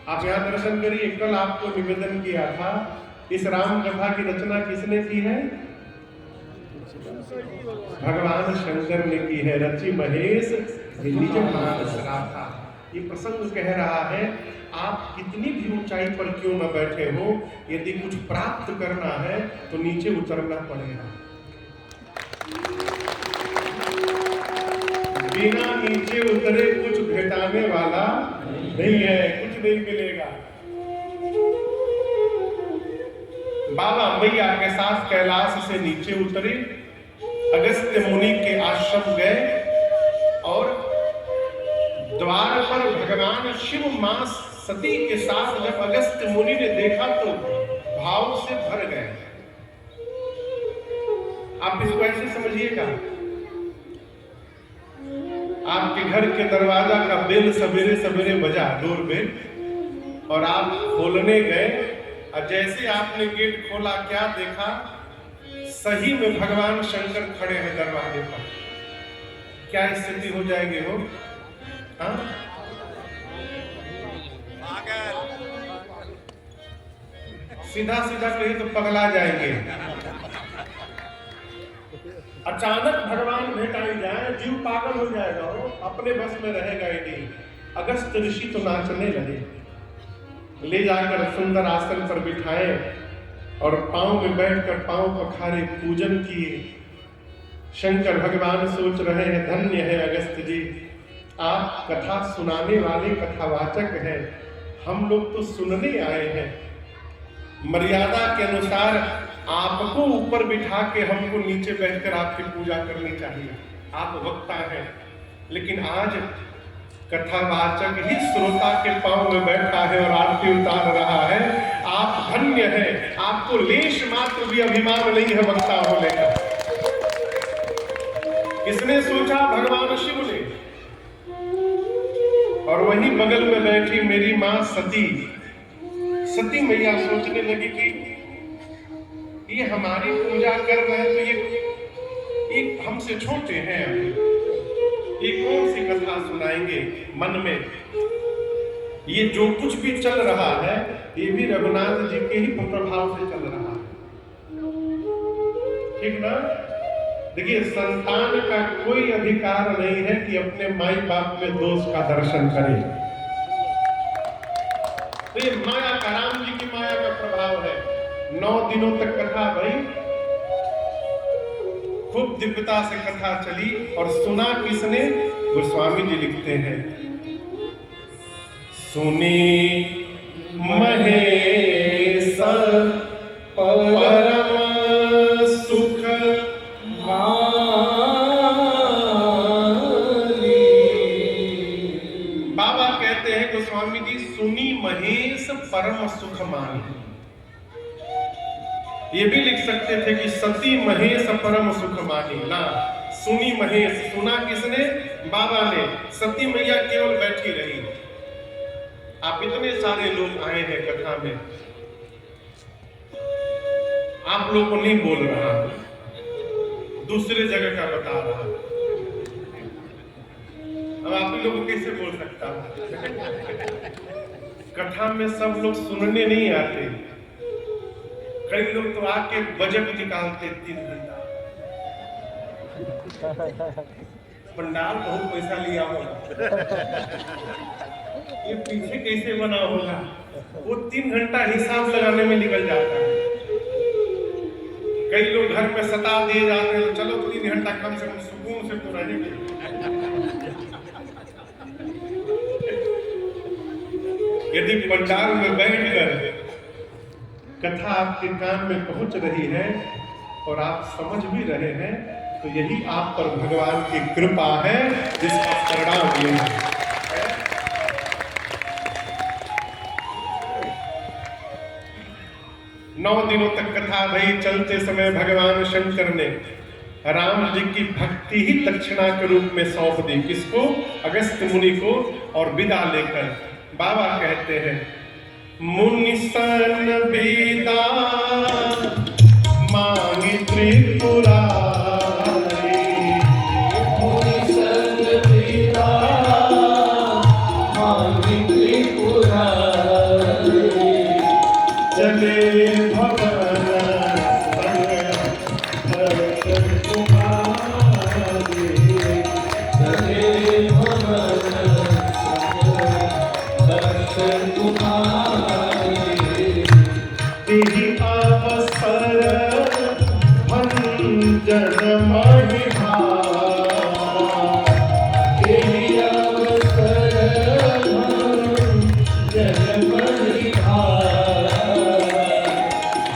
आप यहां दर्शन करिए। कल आपको निवेदन किया था, इस राम कथा की रचना किसने की है? भगवान शंकर ने की है। रचि महेश निज मानस राधा। ये प्रसंग कह रहा है, आप कितनी भी ऊंचाई पर क्यों न बैठे हो, यदि कुछ प्राप्त करना है तो नीचे उतरना पड़ेगा। बिना नीचे उतरे कुछ भेटाने वाला नहीं है, कुछ नहीं मिलेगा। बाबा मैया के साथ कैलाश से नीचे उतरे, अगस्त्य मुनि के आश्रम गए और द्वार पर भगवान शिव मां सती के साथ जब अगस्त्य मुनि ने देखा तो भाव से भर गए। आप इसको ऐसे समझिएगा, आपके घर के दरवाजा का बेल सवेरे सवेरे बजा, डोर बेल, और आप खोलने गए और जैसे आपने गेट खोला क्या देखा? सही में भगवान शंकर खड़े हैं दरवाजे पर। क्या स्थिति हो जाएगी हो? हाँ? सीधा सीधा कहीं तो पगला जाएंगे। अचानक भगवान भेटाई जाए, जीव पागल हो जाएगा, हो अपने बस में रहेगा ही नहीं। अगस्त ऋषि तो नाचने लगे, ले जाकर सुंदर आसन पर बिठाए और पांव में बैठकर पांव पखारे, पूजन किए। शंकर भगवान सोच रहे हैं, धन्य है अगस्त जी, आप कथा सुनाने वाले कथावाचक हैं, हम लोग तो सुनने आए हैं। मर्यादा के अनुसार आपको ऊपर बिठा के हमको नीचे बैठकर आपकी पूजा करनी चाहिए, आप वक्ता हैं। लेकिन आज कथावाचक ही श्रोता के पांव में बैठा है और आरती उतार रहा है। आप धन्य हैं, आपको लेश मात्र भी अभिमान नहीं है वक्ता होने का। किसने सोचा? भगवान शिव ने। और वहीं बगल में बैठी मेरी मां सती मैया सोचने लगी कि ये हमारी पूजा कर रहे हैं तो ये हमसे छोटे हैं, अभी ये कौन सी कथा सुनाएंगे? मन में ये जो कुछ भी चल रहा है ये भी रघुनाथ जी के ही प्रभाव से चल रहा है, ठीक ना? देखिए, संतान का कोई अधिकार नहीं है कि अपने माई बाप में दोष का दर्शन करे। तो ये माया का, राम जी की माया का प्रभाव है। 9 दिनों तक कथा भई, खूब दिव्यता से कथा चली। और सुना किसने? गोस्वामी जी लिखते हैं, सुनी महेश परम सुख बाबा कहते हैं गोस्वामी जी, सुनी महेश परम सुख मानी। ये भी लिख सकते थे कि सती महेश परम सुख मानी ना। सुनी महेश, सुना किसने? बाबा ने। सती मैया केवल बैठी रही। आप इतने सारे लोग आए हैं कथा में, आप लोग को नहीं बोल रहा, दूसरे जगह का बता रहा। अब आप लोगों को कैसे बोल सकता हूं? कथा में सब लोग सुनने नहीं आते, कई लोग तो आके बजट निकालते 3 घंटा। पंडाल बहुत पैसा लिया होगा, ये पीछे कैसे बना होगा, वो 3 घंटा हिसाब लगाने में निकल जाता है। कई लोग घर में सता दिए जाते हैं, तो चलो 3 घंटा कम से कम सुकून से तो रहेंगे। यदि पंडाल में बैठकर कथा आपके कान में पहुंच रही है और आप समझ भी रहे हैं, तो यही आप पर भगवान की कृपा है, जिसका परिणाम ये है। 9 दिनों तक कथा भई। चलते समय भगवान शंकर ने राम जी की भक्ति ही दक्षिणा के रूप में सौंप दी। किसको? अगस्त्य मुनि को। और विदा लेकर बाबा कहते हैं, मुनि सन विदा मांगी त्रिपुरारी, मही भाई अवसर जन मही भाई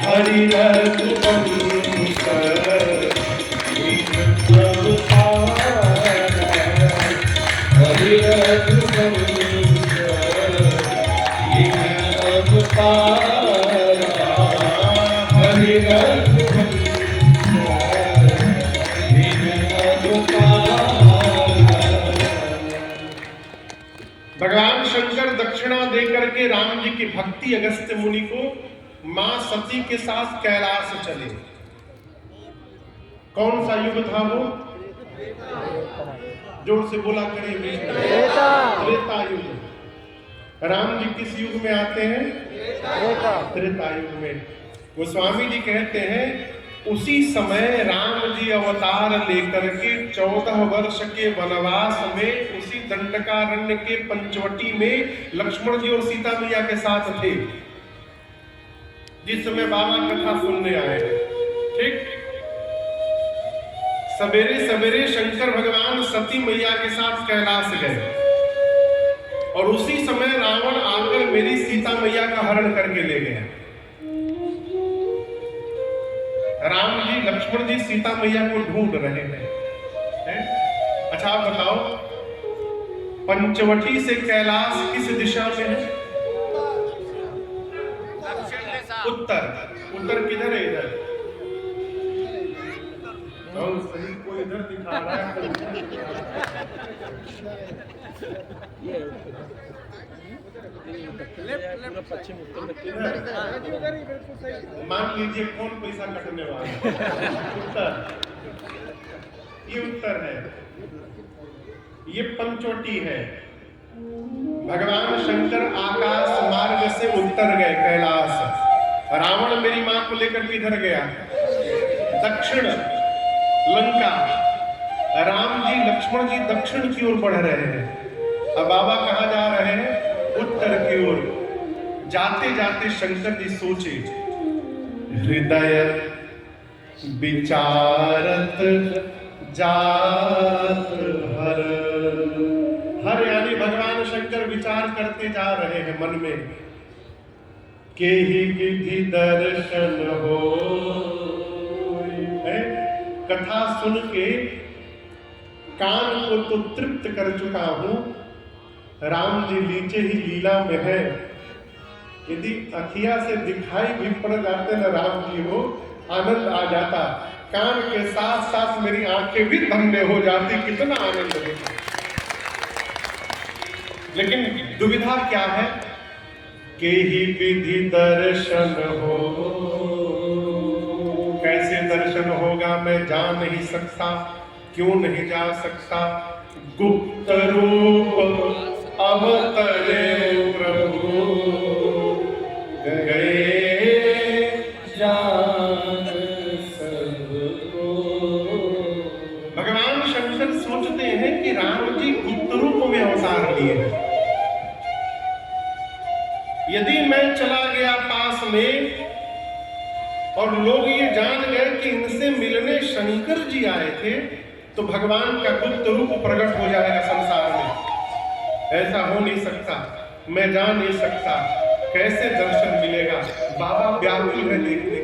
हरि रघुवंशर हरि रघुवंशर हरि भगवान शंकर दक्षिणा दे करके राम जी की भक्ति अगस्त्य मुनि को मां सती के साथ कैलाश चले। कौन सा युग था वो? जोर से बोला करिए। त्रेता युग। राम जी किस युग में आते हैं? त्रेता युग में। गोस्वामी जी कहते हैं उसी समय राम जी अवतार लेकर के 14 वर्ष के वनवास में उसी दंडकारण्य के पंचवटी में लक्ष्मण जी और सीता मैया के साथ थे, जिस समय बाबा कथा सुनने आए। ठीक, सवेरे सवेरे शंकर भगवान सती मैया के साथ कैलाश गए और उसी समय रावण आकर मेरी सीता मैया का हरण करके ले गया। राम जी लक्ष्मण जी सीता मैया को ढूंढ रहे हैं। अच्छा आप बताओ, पंचवटी से कैलाश किस दिशा में है? उत्तर। उत्तर किधर है? इधर। सही कोई इधर दिखा रहा है। पश्चिम उत्तर मान लीजिए कौन पैसा कटने वाला है? उत्तर। ये उत्तर है, ये पंचवटी है। भगवान शंकर आकाश मार्ग से उत्तर गए कैलाश। रावण मेरी मां को लेकर किधर गया? दक्षिण लंका। राम जी लक्ष्मण जी दक्षिण की ओर बढ़ रहे हैं। अब बाबा कहां जा रहे हैं? उत्तर की ओर। जाते जाते शंकर जी सोचे, हृदय विचारत जात हर। हर यानी भगवान शंकर विचार करते जा रहे हैं मन में। के ही विधि दर्शन हो। कथा सुन के कान को तो तृप्त कर चुका हूं। राम जी नीचे ही लीला में है। यदि अखिया से दिखाई भी पड़ जाते न राम जी हो, आनंद आ जाता। कान के साथ साथ मेरी आंखें भी धन्य हो जाती। कितना आनंद है। लेकिन दुविधा क्या है? के ही विधि दर्शन हो। कैसे दर्शन होगा मैं जा नहीं सकता। क्यों नहीं जा सकता? गुप्त रूप अवतरे प्रभु गए जान सबको। भगवान शंकर सोचते हैं कि राम जी गुप्त रूप में अवतार लिए हैं। यदि मैं चला गया पास में और लोग ये जान गए कि इनसे मिलने शंकर जी आए थे, तो भगवान का गुप्त रूप प्रकट हो जाएगा संसार में। ऐसा हो नहीं सकता। मैं जा नहीं सकता। कैसे दर्शन मिलेगा? बाबा व्याकुल है देखने